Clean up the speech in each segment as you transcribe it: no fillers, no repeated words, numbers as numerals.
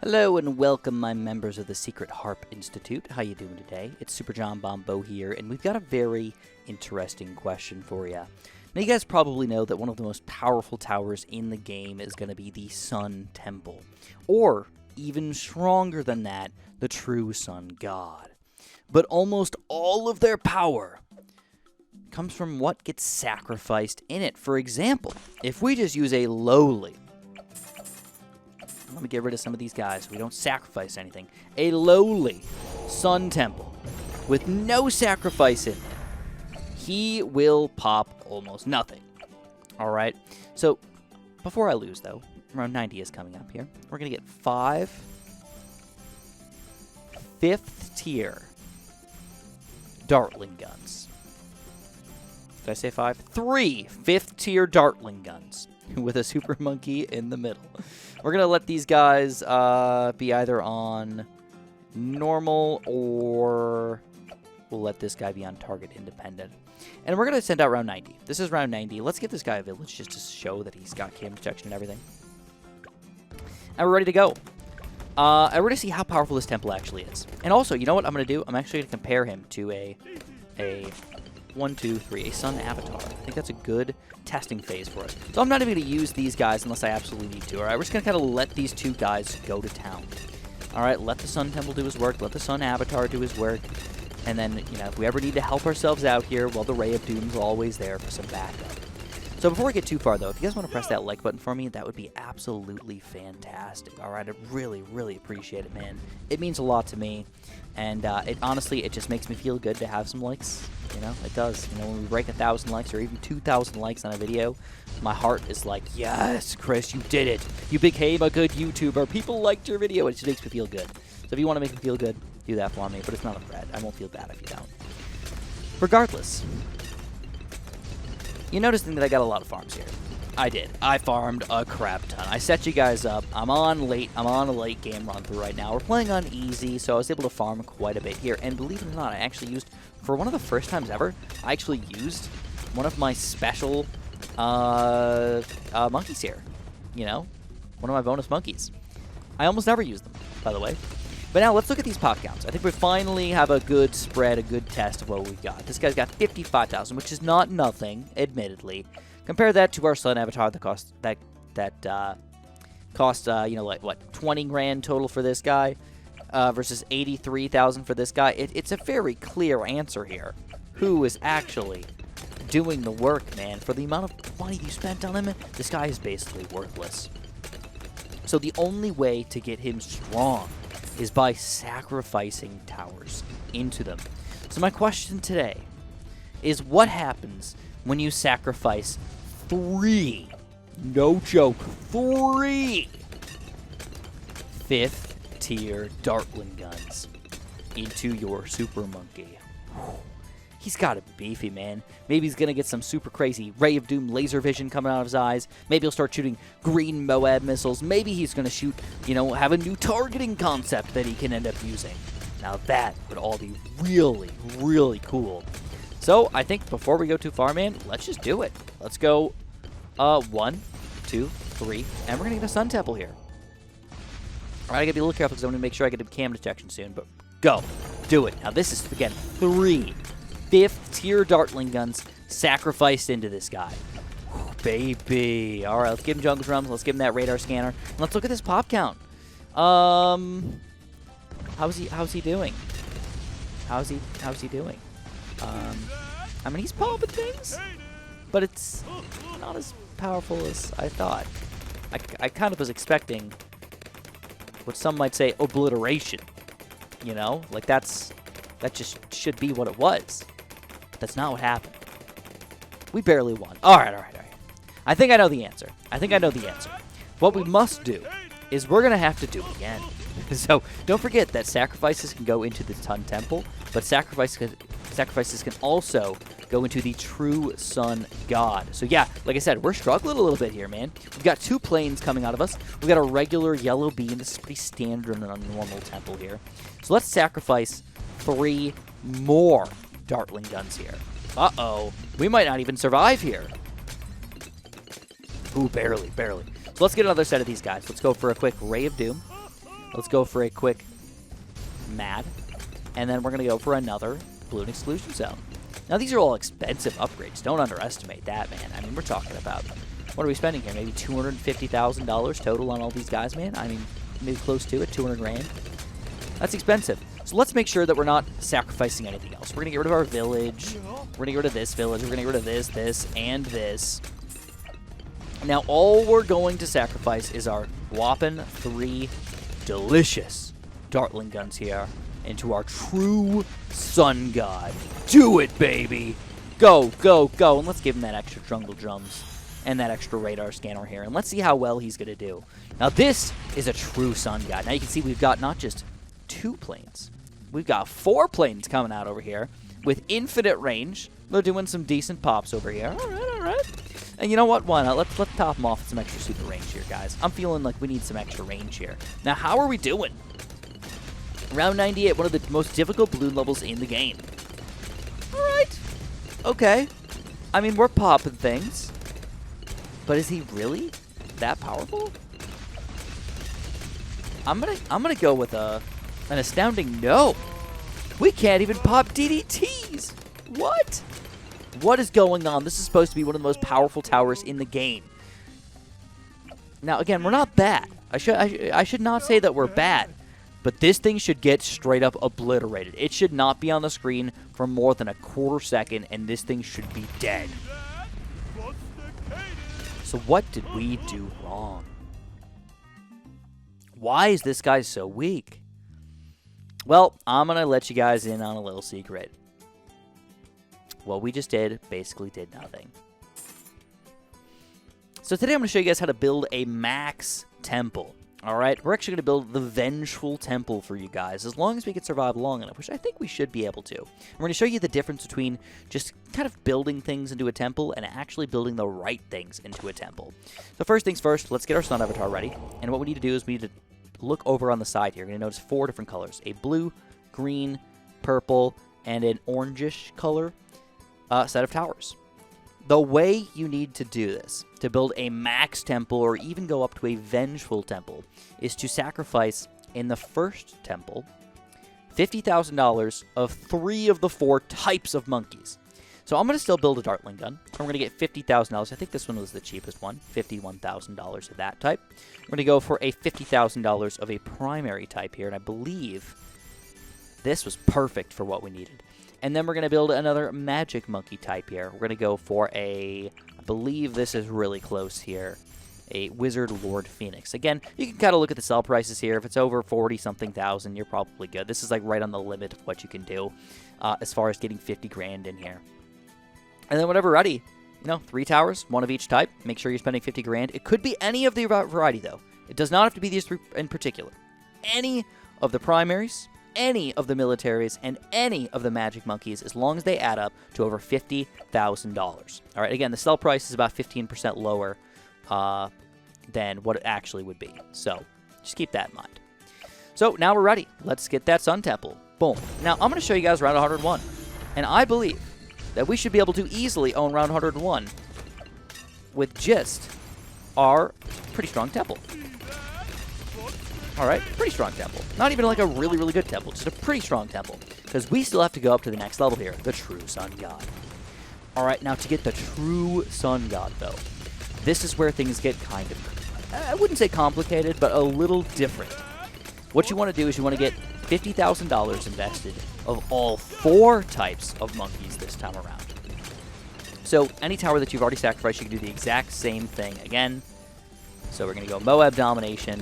Hello and welcome, my members of the Secret Harp Institute. How you doing today? It's Super John Bombo here, and we've got a very interesting question for you. Now, you guys probably know that one of the most powerful towers in the game is going to be the Sun Temple. Or, even stronger than that, the true Sun God. But almost all of their power comes from what gets sacrificed in it. For example, if we just use a lowly... Let me get rid of some of these guys so we don't sacrifice anything. A lowly Sun Temple with no sacrifice in it. He will pop almost nothing. Alright, so before I lose though, round 90 is coming up here. We're going to get 5 5th tier Dartling guns. Did I say 5? 3 5th tier Dartling guns with a super monkey in the middle. We're going to let these guys be either on normal or we'll let this guy be on target independent. And we're going to send out round 90. This is round 90. Let's give this guy a village just to show that he's got cam protection and everything. And we're ready to go. I want to see how powerful this temple actually is. And also, you know what I'm going to do? I'm actually going to compare him to a 1, 2, 3, a sun avatar. I think that's a good testing phase for us. So I'm not even going to use these guys unless I absolutely need to. Alright, we're just going to kind of let these two guys go to town. Alright, let the Sun Temple do his work, let the Sun Avatar do his work, and then, you know, if we ever need to help ourselves out here, well, the Ray of Doom's always there for some backup. So before we get too far, though, if you guys want to press that like button for me, that would be absolutely fantastic. Alright, I really, really appreciate it, man. It means a lot to me, and honestly, it just makes me feel good to have some likes. You know, it does. You know, when we break 1,000 likes or even 2,000 likes on a video, my heart is like, yes, Chris, you did it. You became a good YouTuber. People liked your video. It just makes me feel good. So if you want to make me feel good, do that for me. But it's not a threat. I won't feel bad if you don't. Regardless, you noticed that I got a lot of farms here. I did. I farmed a crap ton. I set you guys up. I'm on a late game run through right now. We're playing on easy, so I was able to farm quite a bit here. And believe it or not, I actually used, for one of the first times ever, I actually used one of my special monkeys here. You know, one of my bonus monkeys. I almost never use them, by the way. But now let's look at these pop counts. I think we finally have a good spread, a good test of what we've got. This guy's got 55,000, which is not nothing, admittedly. Compare that to our Sun Avatar that cost you know, like what, 20 grand total for this guy versus 83,000 for this guy. It's a very clear answer here. Who is actually doing the work, man? For the amount of money you spent on him, this guy is basically worthless. So the only way to get him strong is by sacrificing towers into them. So my question today is, what happens when you sacrifice 3, no joke, 3 5th tier Dartling guns into your super monkey? He's got to be beefy, man. Maybe he's going to get some super crazy Ray of Doom laser vision coming out of his eyes. Maybe he'll start shooting green Moab missiles. Maybe he's going to shoot, you know, have a new targeting concept that he can end up using. Now that would all be really, really cool. So I think before we go too far, man, let's just do it. Let's go 1, 2, 3, and we're going to get a Sun Temple here. All right, I got to be a little careful because I'm going to make sure I get a cam detection soon, but go. Do it. Now this is, again, 3 5th tier Dartling guns sacrificed into this guy. Whew, baby. All right, let's give him jungle drums. Let's give him that radar scanner. And let's look at this pop count. How's he doing? How's he doing? I mean, he's popping things, but it's not as powerful as I thought. I kind of was expecting what some might say obliteration. You know, like that just should be what it was. But that's not what happened. We barely won. All right. I think I know the answer. What we must do is we're going to have to do it again. So don't forget that sacrifices can go into the Sun Temple, but sacrifices can also go into the true Sun God. So yeah, like I said, we're struggling a little bit here, man. We've got 2 planes coming out of us. We've got a regular yellow beam. This is pretty standard in a normal temple here. So let's sacrifice 3 more Dartling guns here. Uh-oh. We might not even survive here. Ooh, barely. So let's get another set of these guys. Let's go for a quick Ray of Doom. Let's go for a quick Mad. And then we're going to go for another Bloon Exclusion Zone. Now, these are all expensive upgrades. Don't underestimate that, man. I mean, we're talking about, what are we spending here? Maybe $250,000 total on all these guys, man? I mean, maybe close to it, 200 grand. That's expensive. So let's make sure that we're not sacrificing anything else. We're going to get rid of our village. We're going to get rid of this village. We're going to get rid of this, this, and this. Now, all we're going to sacrifice is our whopping 3 delicious Dartling guns here into our true Sun God. Do it, baby! Go, go, go. And let's give him that extra jungle drums and that extra radar scanner here. And let's see how well he's going to do. Now, this is a true Sun God. Now, you can see we've got not just 2 planes. We've got 4 planes coming out over here with infinite range. They're doing some decent pops over here. All right, all right. And you know what? Why not? Let's top them off with some extra super range here, guys. I'm feeling like we need some extra range here. Now, how are we doing? Round 98, one of the most difficult Bloon levels in the game. All right. Okay. I mean, we're popping things. But is he really that powerful? I'm gonna go with an astounding no. We can't even pop DDTs. What? What is going on? This is supposed to be one of the most powerful towers in the game. Now, again, we're not bad. I should not say that we're bad. But this thing should get straight up obliterated. It should not be on the screen for more than a quarter second, and this thing should be dead. So what did we do wrong? Why is this guy so weak? Well, I'm going to let you guys in on a little secret. What we just did basically did nothing. So today I'm going to show you guys how to build a max temple. All right, we're actually going to build the Vengeful Temple for you guys, as long as we can survive long enough, which I think we should be able to. We're going to show you the difference between just kind of building things into a temple and actually building the right things into a temple. So first things first, let's get our sun avatar ready. And what we need to do is we need to look over on the side here. You're going to notice 4 different colors: a blue, green, purple, and an orangish color set of towers. The way you need to do this, to build a max temple or even go up to a vengeful temple, is to sacrifice in the first temple $50,000 of 3 of the 4 types of monkeys. So I'm going to still build a Dartling gun. I'm going to get $50,000. I think this one was the cheapest one, $51,000 of that type. We're going to go for a $50,000 of a primary type here, and I believe this was perfect for what we needed. And then we're going to build another magic monkey type here. We're going to go for a, I believe this is really close here, a Wizard Lord Phoenix. Again, you can kind of look at the sell prices here. If it's over 40-something thousand, you're probably good. This is like right on the limit of what you can do as far as getting 50 grand in here. And then whenever ready, 3 towers, 1 of each type. Make sure you're spending 50 grand. It could be any of the variety, though. It does not have to be these 3 in particular. Any of the primaries, any of the militaries, and any of the magic monkeys, as long as they add up to over $50,000. All right, again, the sell price is about 15% lower than what it actually would be. So just keep that in mind. So now we're ready. Let's get that sun temple. Boom. Now I'm going to show you guys round 101. And I believe that we should be able to easily own round 101 with just our pretty strong temple. All right, pretty strong temple. Not even like a really, really good temple, just a pretty strong temple. Because we still have to go up to the next level here, the true Sun God. All right, now to get the true Sun God, though, this is where things get kind of, I wouldn't say complicated, but a little different. What you want to do is you want to get $50,000 invested of all 4 types of monkeys this time around. So any tower that you've already sacrificed, you can do the exact same thing again. So we're going to go Moab Domination.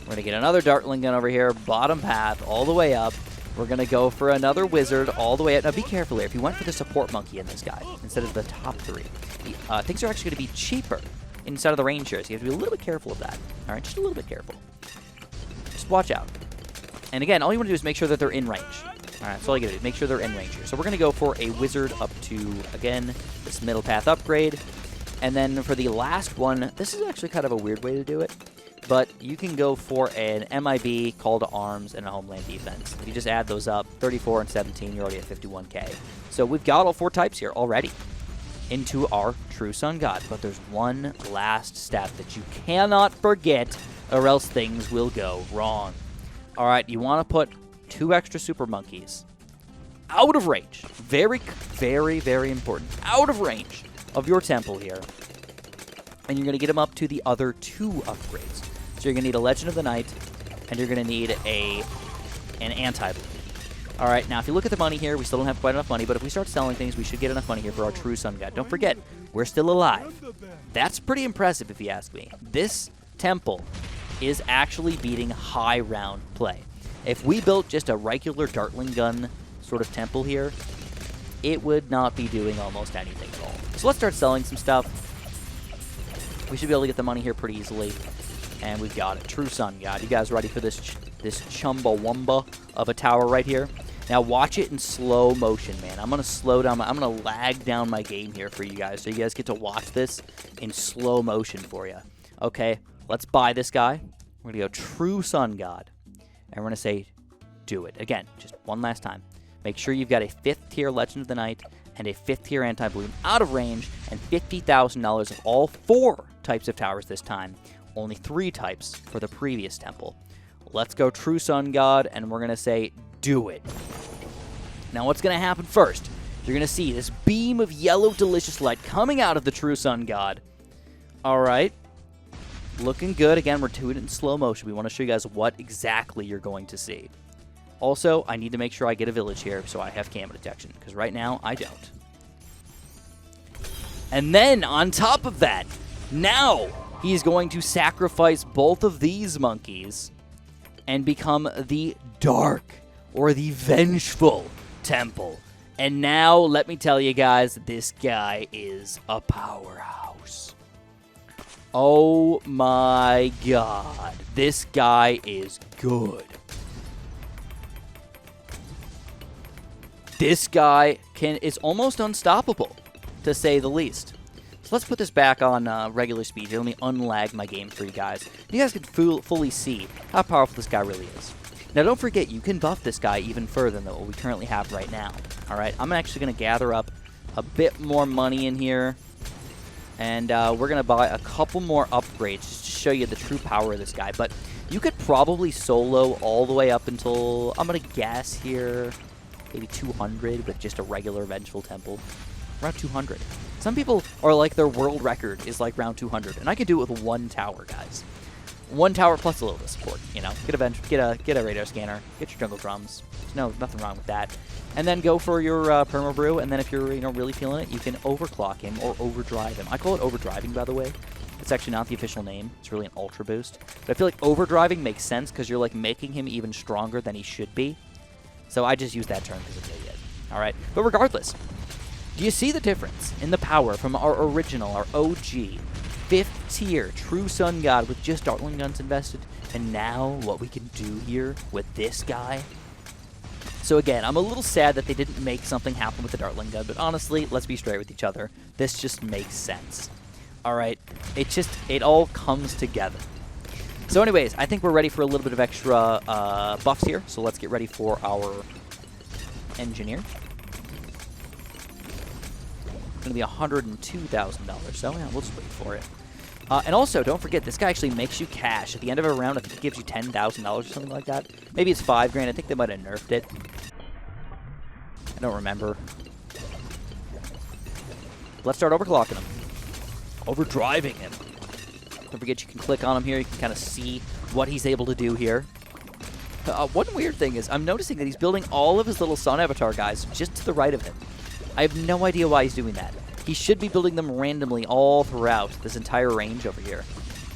We're going to get another Dartling gun over here, bottom path, all the way up. We're going to go for another Wizard all the way up. Now, be careful here. If you went for the support monkey in this guy instead of the top 3, things are actually going to be cheaper inside of the range here, so you have to be a little bit careful of that. All right, just a little bit careful. Just watch out. And again, all you want to do is make sure that they're in range. All right, that's all you got to do. Make sure they're in range here. So we're going to go for a Wizard up to, again, this middle path upgrade. And then for the last one, this is actually kind of a weird way to do it. But you can go for an MIB, Call to Arms, and a Homeland Defense. If you just add those up, 34 and 17, you're already at 51K. So we've got all 4 types here already into our true Sun God. But there's one last step that you cannot forget, or else things will go wrong. All right, you want to put 2 extra super monkeys out of range. Very, very, very important. Out of range of your temple here. And you're going to get them up to the other 2 upgrades. So you're going to need a Legend of the Night, and you're going to need an anti-bloom. All right, now if you look at the money here, we still don't have quite enough money, but if we start selling things, we should get enough money here for our True Sun God. Don't forget, we're still alive. That's pretty impressive if you ask me. This temple is actually beating high round play. If we built just a regular Dartling gun sort of temple here, it would not be doing almost anything at all. So let's start selling some stuff. We should be able to get the money here pretty easily. And we've got it. True Sun God. You guys ready for this chumbawamba of a tower right here? Now watch it in slow motion, man. I'm going to slow down. I'm going to lag down my game here for you guys, so you guys get to watch this in slow motion for you. Okay, let's buy this guy. We're going to go True Sun God. And we're going to say, do it. Again, just one last time. Make sure you've got a 5th tier Legend of the Night and a 5th tier anti-bloom out of range and $50,000 of all 4 types of towers this time. Only 3 types for the previous temple. Let's go True Sun God, and we're going to say, do it. Now what's going to happen first? You're going to see this beam of yellow delicious light coming out of the True Sun God. All right. Looking good. Again, we're doing it in slow motion. We want to show you guys what exactly you're going to see. Also, I need to make sure I get a village here so I have camo detection, because right now I don't. And then, on top of that, now he's going to sacrifice both of these monkeys and become the Dark, or the Vengeful Temple. And now, let me tell you guys, this guy is a powerhouse. Oh my god. This guy is good. This guy is almost unstoppable, to say the least. So let's put this back on regular speed here. Let me unlag my game for you guys. You guys can fully see how powerful this guy really is. Now, don't forget, you can buff this guy even further than what we currently have right now. All right, I'm actually going to gather up a bit more money in here, and we're going to buy a couple more upgrades just to show you the true power of this guy. But you could probably solo all the way up until, I'm going to guess here, maybe 200 with just a regular Vengeful Temple. Around 200. Some people are like, their world record is like round 200, and I can do it with 1 tower, guys. 1 tower plus a little bit of support, you know. Get a radar scanner, get your jungle drums. There's nothing wrong with that. And then go for your perma brew, and then if you're really feeling it, you can overclock him or overdrive him. I call it overdriving, by the way. It's actually not the official name. It's really an ultra boost. But I feel like overdriving makes sense because you're like making him even stronger than he should be. So I just use that term because I'm an idiot. All right, but regardless, do you see the difference in the power from our original, our OG 5th tier True Sun God with just Dartling guns invested, and now what we can do here with this guy? So again, I'm a little sad that they didn't make something happen with the Dartling gun, but honestly, let's be straight with each other. This just makes sense. All right, it all comes together. So anyways, I think we're ready for a little bit of extra buffs here, so let's get ready for our engineer. It's going to be $102,000, so yeah, we'll just wait for it. And also, don't forget, this guy actually makes you cash. At the end of a round, I think it gives you $10,000 or something like that. Maybe it's $5 grand. I think they might have nerfed it. I don't remember. Let's start overclocking him. Overdriving him. Don't forget, you can click on him here. You can kind of see what he's able to do here. One weird thing is, I'm noticing that he's building all of his little sun avatar guys just to the right of him. I have no idea why he's doing that. He should be building them randomly all throughout this entire range over here.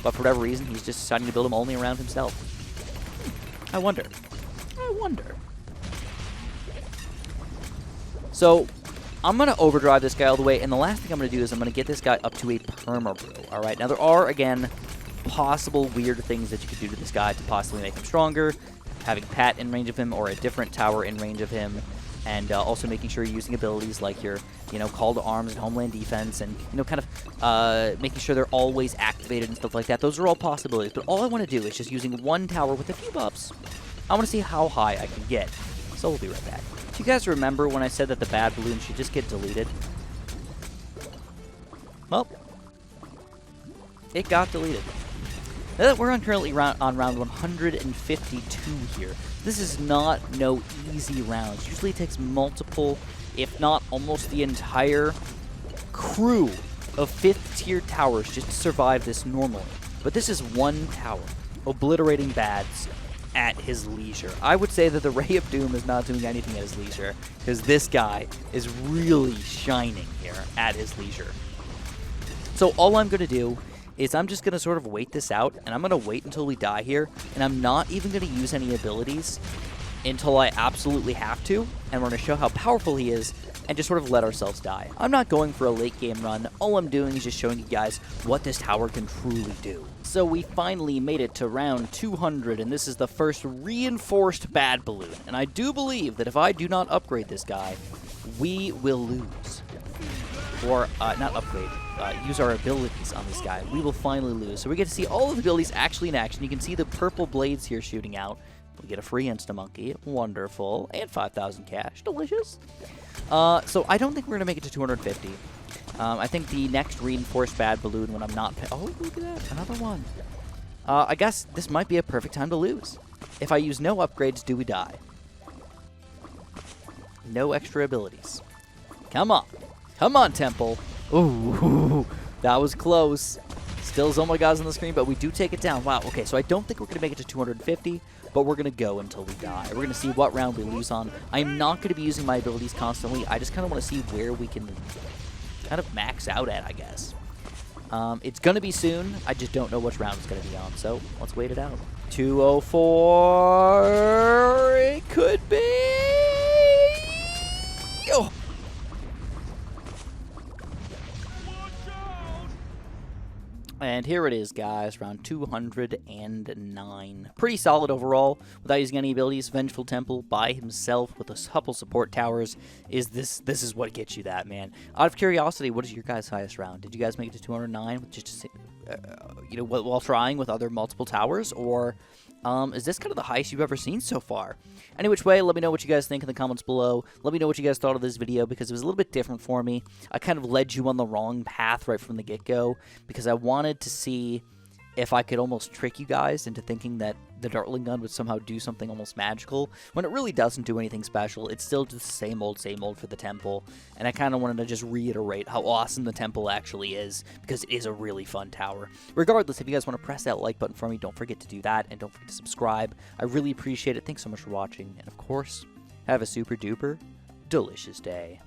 But for whatever reason, he's just deciding to build them only around himself. I wonder. So, I'm going to overdrive this guy all the way, and the last thing I'm going to do is I'm going to get this guy up to a perma brew. All right, now there are, again, possible weird things that you could do to this guy to possibly make him stronger. Having Pat in range of him or a different tower in range of him. And also making sure you're using abilities like your, call to arms and homeland defense and, kind of making sure they're always activated and stuff like that. Those are all possibilities. But all I want to do is just using 1 tower with a few buffs. I want to see how high I can get. So we'll be right back. Do you guys remember when I said that the bad balloon should just get deleted? Well, it got deleted. Now that we're currently on round 152 here, this is not no easy rounds. Usually it takes multiple, if not almost the entire crew of 5th tier towers just to survive this normally. But this is one tower, obliterating bads at his leisure. I would say that the Ray of Doom is not doing anything at his leisure, because this guy is really shining here at his leisure. So all I'm going to do is I'm just going to sort of wait this out, and I'm going to wait until we die here, and I'm not even going to use any abilities until I absolutely have to, and we're going to show how powerful he is, and just sort of let ourselves die. I'm not going for a late game run. All I'm doing is just showing you guys what this tower can truly do. So we finally made it to round 200, and this is the first reinforced bad balloon. And I do believe that if I do not upgrade this guy, we will lose. Or, not upgrade, use our abilities on this guy. We will finally lose. So we get to see all of the abilities actually in action. You can see the purple blades here shooting out. We get a free Insta-Monkey. Wonderful. And 5,000 cash. Delicious. So I don't think we're going to make it to 250. I think the next reinforced bad balloon when I'm not... Oh, look at that. Another one. I guess this might be a perfect time to lose. If I use no upgrades, do we die? No extra abilities. Come on. Come on, Temple. Ooh, that was close. Still Zomagas on the screen, but we do take it down. Wow, okay, so I don't think we're going to make it to 250, but we're going to go until we die. We're going to see what round we lose on. I'm not going to be using my abilities constantly. I just kind of want to see where we can kind of max out at, I guess. It's going to be soon. I just don't know which round it's going to be on, so let's wait it out. 204, it could be. Oh. And here it is, guys, round 209. Pretty solid overall, without using any abilities. Vengeful Temple by himself with a couple support towers. This is what gets you that, man. Out of curiosity, what is your guys' highest round? Did you guys make it to 209 just to, while trying with other multiple towers, or is this kind of the highest you've ever seen so far? Any which way, let me know what you guys think in the comments below. Let me know what you guys thought of this video, because it was a little bit different for me. I kind of led you on the wrong path right from the get-go, because I wanted to see if I could almost trick you guys into thinking that the Dartling gun would somehow do something almost magical, when it really doesn't do anything special. It's still just the same old for the Temple, and I kind of wanted to just reiterate how awesome the Temple actually is, because it is a really fun tower. Regardless, if you guys want to press that like button for me, don't forget to do that, and don't forget to subscribe. I really appreciate it. Thanks so much for watching, and of course, have a super duper delicious day.